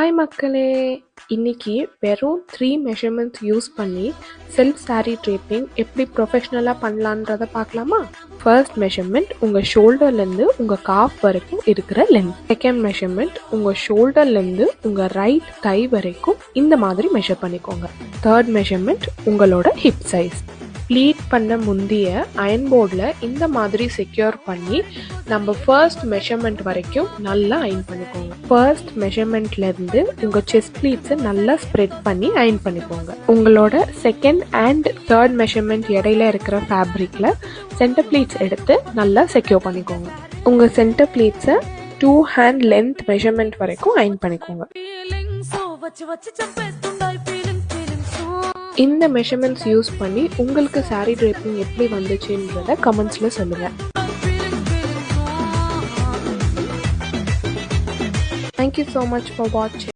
Hi மக்களே! இன்னைக்கு வெறும் 3 மெஷர்மெண்ட்ஸ் யூஸ் பண்ணி செல்ஃப் சாரி ட்ரேப்பிங் எப்படி ப்ரொஃபஷ்னலாக பண்ணலான்றத பார்க்கலாமா? ஃபர்ஸ்ட் மெஷர்மெண்ட் உங்கள் ஷோல்டர்லேருந்து உங்கள் காஃப் வரைக்கும் இருக்கிற லென்த். செகண்ட் மெஷர்மெண்ட் உங்கள் ஷோல்டர்லேருந்து உங்கள் ரைட் கை வரைக்கும் இந்த மாதிரி மெஷர் பண்ணிக்கோங்க. தேர்ட் மெஷர்மெண்ட் உங்களோட ஹிப் சைஸ். ப்ளீட் பண்ண முந்திய அயன் போர்டில் இந்த மாதிரி செக்யூர் பண்ணி நம்ம ஃபர்ஸ்ட் மெஷர்மெண்ட் வரைக்கும் நல்லா அயன் பண்ணிக்கோங்க. ஃபர்ஸ்ட் மெஷர்மெண்ட்லேருந்து உங்கள் செஸ்ட் ப்ளீட்ஸை நல்லா ஸ்ப்ரெட் பண்ணி அயன் பண்ணிக்கோங்க. உங்களோட செகண்ட் அண்ட் தேர்ட் மெஷர்மெண்ட் இடையில இருக்கிற ஃபேப்ரிக்கில் சென்டர் ப்ளீட்ஸ் எடுத்து நல்லா செக்யூர் பண்ணிக்கோங்க. உங்கள் சென்டர் ப்ளீட்ஸை 2 hand லென்த் மெஷர்மெண்ட் வரைக்கும் அயன் பண்ணிக்கோங்க. இந்த மெஷர்மெண்ட்ஸ் யூஸ் பண்ணி உங்களுக்கு சாரி ட்ரேப்பிங் எப்படி வந்துச்சுன்றத கமெண்ட்ஸில் சொல்லுங்கள். தேங்க்யூ ஸோ மச் ஃபார் வாட்சிங்.